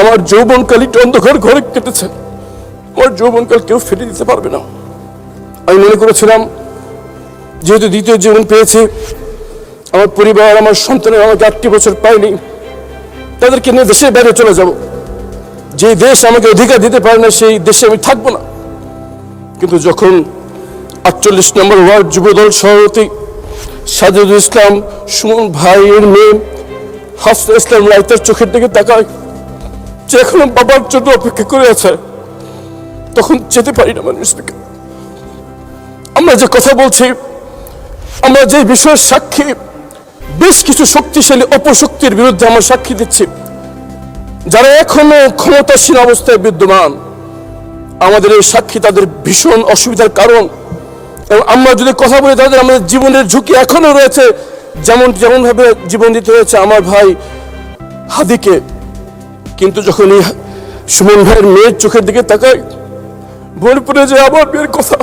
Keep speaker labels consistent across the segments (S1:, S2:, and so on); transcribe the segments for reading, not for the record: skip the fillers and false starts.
S1: আমার যৌবনকাল একটু অন্ধকার ঘরে কেটেছে। আমার যৌবনকাল কেউ ফিরে দিতে পারবে না। আমি মনে করেছিলাম যেহেতু দ্বিতীয় জীবন পেয়েছি, আমার পরিবার, আমার সন্তানের আমাকে 8টি বছর পায়নি, তাদেরকে নিয়ে দেশের বাইরে চলে যাব। যে দেশ আমাকে অধিকার দিতে পারে না সেই দেশে আমি থাকবো না। কিন্তু যখন 48 নম্বর ওয়ার্ড যুবদল সভাপতি সাজিদুল ইসলাম সুমন ভাইয়ের মেয়ে হাফসা ইসলাম রাইতার চোখের দিকে তাকায় যে এখনো বাবার জন্য অপেক্ষা করে আছে, তখন যেতে পারি না। মানুষ আমরা যে কথা বলছি, আমরা যে বিষয়ের সাক্ষী, বেশ কিছু শক্তিশালী অপশক্তির বিরুদ্ধে আমরা সাক্ষী দিচ্ছি, যারা এখনো ক্ষমতাসীন অবস্থায় বিদ্যমান। আমাদের এই সাক্ষী তাদের ভীষণ অসুবিধার কারণ। এবং আমরা যদি কথা বলি, তাদের আমাদের জীবনের ঝুঁকি এখনো রয়েছে। যেমন ভাবে জীবন দিতে হয়েছে আমার ভাই হাদিকে। কিন্তু যখন এই সুমন ভাইয়ের মেয়ের চোখের দিকে তাকাই, মনে পড়ে যে আমার মেয়ের কথা।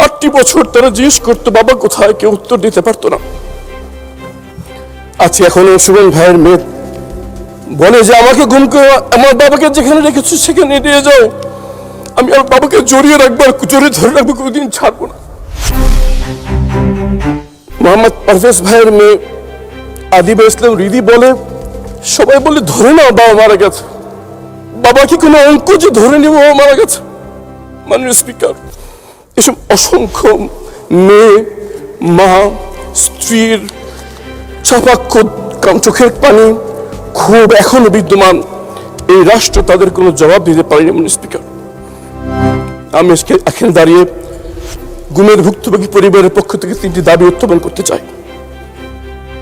S1: 8টি বছর তারা জিজ্ঞেস করতো বাবা কোথায়, কেউ উত্তর দিতে পারতো না। আজকে এখন সুমন ভাইয়ের মেয়ে বলে যে আমাকে গুম করে আমার বাবাকে যেখানে রেখেছো সেখানে নিয়ে যাও, আমি আমার বাবাকে জড়িয়ে রাখবো, জড়িয়ে ধরে রাখবো, কোনোদিন ছাড়বো না। মোহাম্মদ পারভেজ ভাইয়ের মেয়ে আদিবা ইসলাম রিদি বলে, সবাই বলে ধরে নাও বাবা মারা গেছে, বাবা কি কোনো অঙ্ক যে ধরে নিব বাবা মারা গেছে? মাননীয় স্পিকার, এসব অসংখ্য মেয়ে, মা, স্ত্রীর চাপাক্ষ চোখের পানি, ক্ষোভ এখনো বিদ্যমান। এই রাষ্ট্র তাদের কোনো জবাব দিতে পারেনি। মাননীয় স্পিকার, আমি এখানে দাঁড়িয়ে গুমের ভুক্তভোগী পরিবারের পক্ষ থেকে 3টি দাবি উত্থাপন করতে চাই।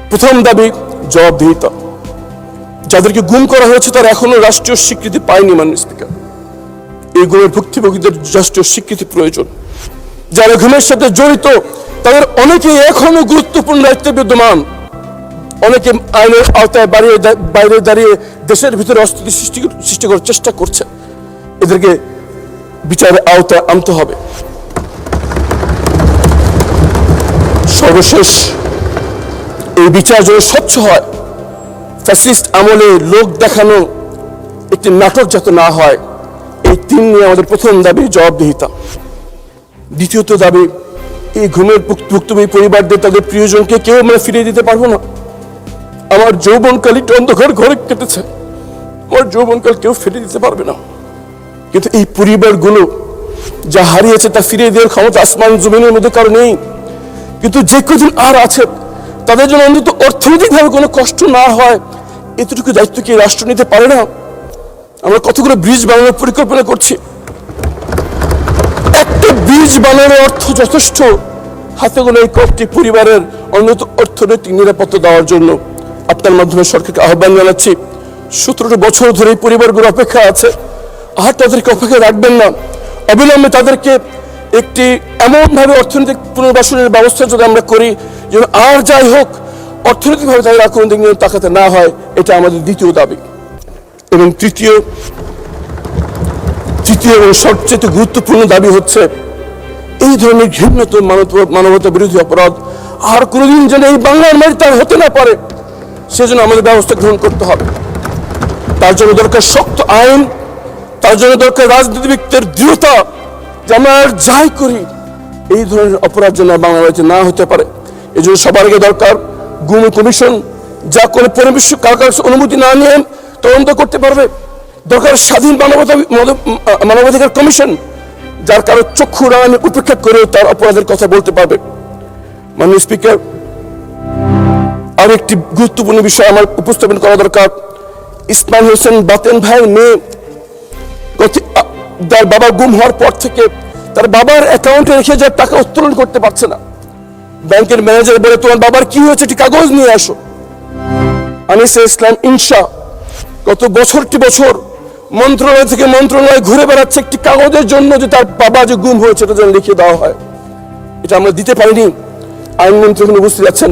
S1: প্রথম দাবি জবাবদিহিতা। যাদেরকে গুম করা হয়েছে তারা এখনো রাষ্ট্রীয় স্বীকৃতি পায়নি। মাননীয় স্পিকার, এই গুমের ভুক্তভোগীদের রাষ্ট্রীয় স্বীকৃতি প্রয়োজন। যারা গুমের সাথে জড়িত তাদের অনেকেই এখনো গুরুত্বপূর্ণ দায়িত্বে বিদ্যমান। অনেকে আইনের আওতায় বাইরে দাঁড়িয়ে দেশের ভিতরে অস্থিতি সৃষ্টি করার চেষ্টা করছে। এদেরকে বিচারের আওতায় আনতে হবে। সর্বশেষ, এই বিচার যেন স্বচ্ছ হয়, ফ্যাসিস্ট আমলে লোক দেখানো একটি নাটক যাতে না হয়, এই 3 নিয়ে আমাদের প্রথম দাবি জবাবদিহিতা। দ্বিতীয়ত দাবি, এই ঘুমের ভুক্তভোগী পরিবারদের তাদের প্রিয়জনকে কেউ আমরা ফিরিয়ে দিতে পারবো না। আমার যৌবনকাল একটু অন্ধকার ঘরে কেটেছে। আমার যৌবনকাল কেউ ফিরিয়ে দিতে পারবে না। কিন্তু এই পরিবারগুলো যা হারিয়েছে তা ফিরিয়ে দেওয়ার ক্ষমতা আসমান জমিনের মধ্যে কারো নেই। কিন্তু যে কদিন আর আছে তাদের জন্য অন্তত অর্থনৈতিকভাবে কোনো কষ্ট না হয়, এতটুকু দায়িত্ব কি রাষ্ট্র নিতে পারে না? আমরা কতগুলো ব্রিজ বানানোর পরিকল্পনা করছি। একটা ব্রিজ বানানোর অর্থ যথেষ্ট হাতে গোনা এই কয়েকটি পরিবারের অন্তত অর্থনৈতিক নিরাপত্তা দেওয়ার জন্য। আপনার মাধ্যমে সরকারকে আহ্বান জানাচ্ছি, 17 বছর ধরে এই পরিবারগুলো অপেক্ষা আছে। আর তাদেরকে অপেক্ষা রাখবেন না। অবিলম্বে তাদেরকে একটি এমনভাবে অর্থনৈতিক পুনর্বাসনের ব্যবস্থা যদি আমরা করি, যেন আর যাই হোক অর্থনৈতিকভাবে তাদের আক্রমণ তাকাতে না হয়। এটা আমাদের দ্বিতীয় দাবি। এবং তৃতীয় এবং সবচেয়ে গুরুত্বপূর্ণ দাবি হচ্ছে, এই ধরনের ঘৃণ্যতম মানবতা বিরোধী অপরাধ আর কোনোদিন যেন এই বাংলার মাটিতে আর হতে না পারে, সেজন্য আমাদের ব্যবস্থা গ্রহণ করতে হবে। তার জন্য দরকার শক্ত আইন, তার জন্য দরকার রাজনীতিবিদদের দৃঢ়তা, যে আমরা যাই করি এই ধরনের অপরাধ যেন বাংলাদেশে না হতে পারে। এই জন্য সবার আগে দরকার গুম কমিশন, যা কোনো পরমেশ্বর কারো অনুমতি না নিয়ে তদন্ত করতে পারবে। দরকার স্বাধীন মানবাধিকার কমিশন, যার কারো চক্ষু রাঙানি উপেক্ষা করে তার অপরাধের কথা বলতে পারবে। মাননীয় স্পিকার, আর একটি গুরুত্বপূর্ণ বিষয় আমার উপস্থাপন করা দরকার। ইসমাইল হোসেন বাতেন ভাইয়ের মেয়ে, তার বাবা গুম হওয়ার পর থেকে তার বাবার অ্যাকাউন্টে রেখে যাওয়ার টাকা উত্তোলন করতে পারছে না। ব্যাংকের ম্যানেজার বলে, তোমার বাবার কি হয়েছে, একটি কাগজ নিয়ে আসো। আনিসা ইসলাম ইনশা গত বছরটি বছর মন্ত্রণালয় থেকে মন্ত্রণালয় ঘুরে বেড়াচ্ছে একটি কাগজের জন্য যে তার বাবা যে গুম হয়েছে এটা যেন লিখে দেওয়া হয়। এটা আমরা দিতে পারিনি। আইনমন্ত্রী এখানে উপস্থিত আছেন,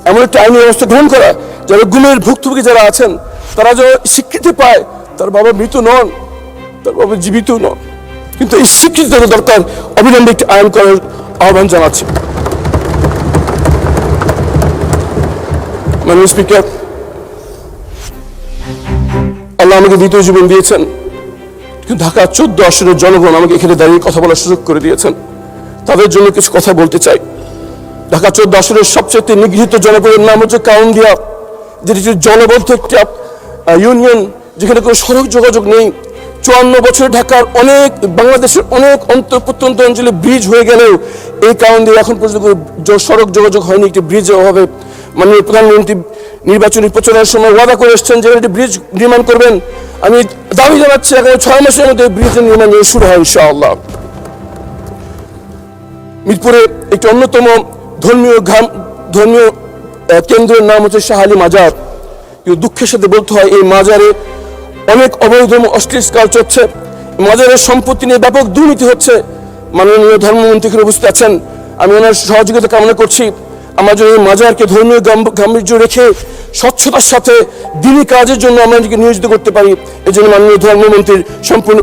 S1: এমন একটা আইনি ব্যবস্থা গ্রহণ করা যারা গুমের ভুক্তভোগী যারা আছেন তারা যেন স্বীকৃতি পায় তার বাবা মৃত নন, তার বাবা জীবিত নন। কিন্তু এই স্বীকৃতি দরকার, অবিলম্বে একটি আইন করার আহ্বান জানাচ্ছি। মাননীয় স্পিকার, আল্লাহ আমাকে দ্বিতীয় জীবন দিয়েছেন, কিন্তু ঢাকা 14 আসনের জনগণ আমাকে এখানে দাঁড়িয়ে কথা বলার সুযোগ করে দিয়েছেন। তাদের জন্য কিছু কথা বলতে চাই। ঢাকা 14 আসনের সবচেয়ে নিগৃহীত জনপদের নাম হচ্ছে কাউন্দিয়া, যেটি জনবদ্ধ একটা ইউনিয়ন, যেখানে কোনো সড়ক যোগাযোগ নেই। 54 বছর ঢাকার বাংলাদেশের অনেক প্রত্যন্ত অঞ্চলে ব্রিজ হয়ে গেলেও এই কাউন্দিয়া এখন পর্যন্ত সড়ক যোগাযোগ হয়নি। একটি ব্রিজের অভাবে মাননীয় প্রধানমন্ত্রী নির্বাচনী প্রচারের সময় ওয়াদা করে এসছেন যে একটি ব্রিজ নির্মাণ করবেন। আমি দাবি জানাচ্ছি আগামী 6 মাসের মধ্যে ব্রিজের নির্মাণ শুরু হয় ইনশাআল্লাহ। মিরপুরে একটি অন্যতম ধর্মীয় কেন্দ্রের নাম হচ্ছে শাহ আলী মাজার, কিন্তু দুঃখের সাথে বলতে হয় এই মাজারে অনেক অবৈধ অশ্লীল কাজ হচ্ছে। মাজারের সম্পত্তি নিয়ে ব্যাপক দুর্নীতি হচ্ছে। মাননীয় ধর্মমন্ত্রী এখানে উপস্থিত আছেন, আমি ওনার সহযোগিতা কামনা করছি। আমরা যদি এই মাজারকে ধর্মীয় গাম্ভীর্য রেখে স্বচ্ছতার সাথে দিনী কাজের জন্য আমরা নিজেকে নিয়োজিত করতে পারি, এই জন্য মাননীয় ধর্মমন্ত্রীর সম্পূর্ণ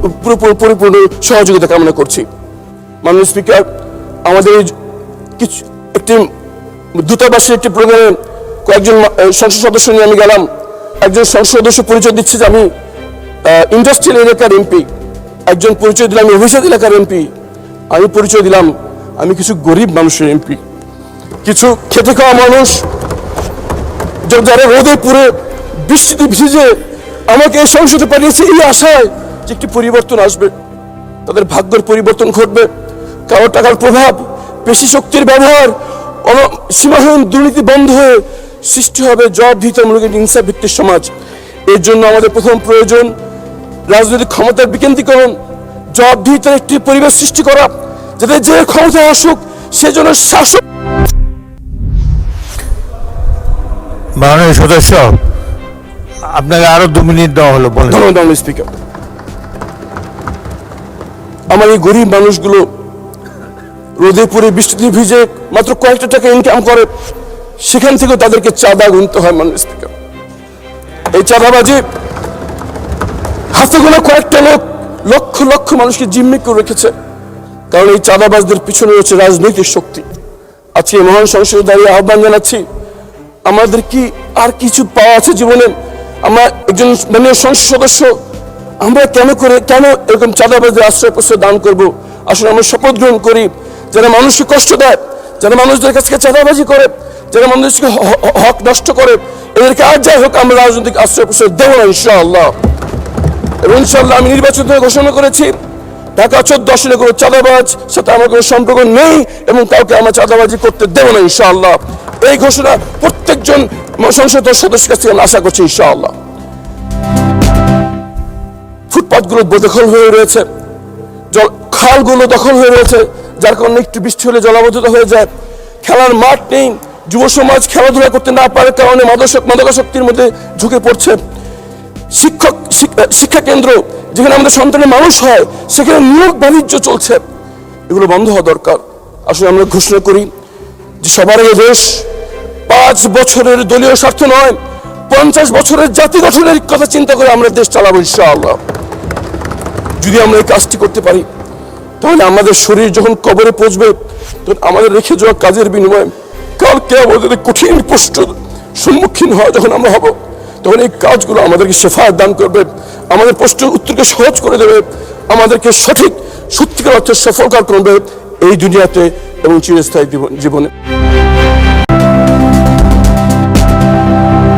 S1: পরিপূর্ণ সহযোগিতা কামনা করছি। মাননীয় স্পিকার, আমাদের একটি দূতাবাসের একটি প্রোগ্রামে কয়েকজন সংসদ সদস্য নিয়ে আমি গেলাম। একজন সংসদ সদস্য পরিচয় দিচ্ছে যে আমি ইন্ডাস্ট্রিয়াল এলাকার এমপি, একজন পরিচয় দিলাম অভিজাত এলাকার এমপি, আমি পরিচয় দিলাম আমি কিছু গরিব মানুষের এমপি, কিছু খেটে খাওয়া মানুষ যারা রোদে পুরে বৃষ্টিতে ভিজে আমাকে এই সংসদে পাঠিয়েছে এই আশায় যে একটি পরিবর্তন আসবে, তাদের ভাগ্যের পরিবর্তন ঘটবে। কারো টাকার প্রভাব, পেশি শক্তির ব্যবহার, সীমাহীন দুর্নীতি বন্ধ হয়ে সৃষ্টি হবে জবাবদিহিতামূলক ইনসাফ ভিত্তিক সমাজ। এর জন্য আমাদের প্রথম প্রয়োজন রাজনৈতিক ক্ষমতার বিকেন্দ্রীকরণ, জবাবদিহিতার একটি পরিবেশ সৃষ্টি করা, যাতে যে ক্ষমতায় আসুক সেজন্য শাসক।
S2: মাননীয় সদস্য, আপনাকে আরো 2 মিনিট দেওয়া হলো।
S1: ধন্যবাদ স্পিকার। আমার এই গরিব মানুষগুলো রোদে পড়ে বৃষ্টিতে ভিজে মাত্র কয়েকটা টাকা ইনকাম করে, সেখান থেকে তাদেরকে চাঁদা গুনতে হয়। মাননীয় স্পিকার, এই চাঁদাবাজি হাতে গোনা কয়েকটা লোক লক্ষ লক্ষ মানুষকে জিম্মি করে রেখেছে, কারণ এই চাঁদাবাজদের পিছনে রয়েছে রাজনৈতিক শক্তি। আজকে মহান সংসদে দাঁড়িয়ে আহ্বান জানাচ্ছি, আমাদের কি আর কিছু পাওয়া আছে জীবনে? আমরা একজন মাননীয় সংসদ সদস্য, আমরা কেন এরকম চাঁদাবাজদের আশ্রয় প্রশ্রয় দান করবো? আসলে আমরা শপথ গ্রহণ করি, যারা মানুষকে কষ্ট দেয়, যারা মানুষদের কাছ থেকে চাঁদাবাজি করে, যারা মানুষকে হক নষ্ট করে, এদেরকে আর যাই হোক আমরা রাজনৈতিক আশ্রয় প্রশ্রয় দেবো না ইনশাআল্লাহ। এবং ইনশাআল্লাহ আমি নির্বাচন থেকে ঘোষণা করেছি ঢাকা 14 আসনে কোনো চাঁদাবাজ সাথে আমার কোনো সম্পর্ক নেই এবং কাউকে আমরা চাঁদাবাজি করতে দেবো না ইনশাআল্লাহ। এই ঘোষণা প্রত্যেকজন সংসদ সদস্যের কাছ থেকে আশা করছি ইনশাআল্লাহ। ফুটপাথগুলো বেদখল হয়ে রয়েছে, খালগুলো দখল হয়ে রয়েছে, যার কারণে একটু বৃষ্টি হলে জলাবদ্ধতা হয়ে যায়। খেলার মাঠ নেই, যুব সমাজ খেলাধুলা করতে না পারার কারণে মাদকাসক্তির মধ্যে ঝুঁকে পড়ছে। শিক্ষা কেন্দ্র যেখানে আমাদের সন্তানের মানুষ হয়, সেখানে নিয়োগ বাণিজ্য চলছে, এগুলো বন্ধ হওয়া দরকার। আসলে আমরা ঘোষণা করি যে সবার আগে দেশ 5 বছরের দলীয় স্বার্থ নয়, 50 বছরের জাতি গঠনের কথা চিন্তা করে আমরা দেশ চালাবো ইনশাআল্লাহ। যদি আমরা এই কাজটি করতে পারি, তাহলে আমাদের শরীর যখন কবরে পৌঁছবে, তখন আমাদের রেখে যাওয়া কাজের বিনিময়ে কালকে আমাদের কঠিন প্রশ্নের সম্মুখীন হওয়া যখন আমরা হব, তখন এই কাজগুলো আমাদেরকে শেফায়াত দান করবে, আমাদের প্রশ্নের উত্তরকে সহজ করে দেবে, আমাদেরকে সত্যিকার অর্থে সফলকার করবে এই দুনিয়াতে এবং চিরস্থায়ী জীবনে।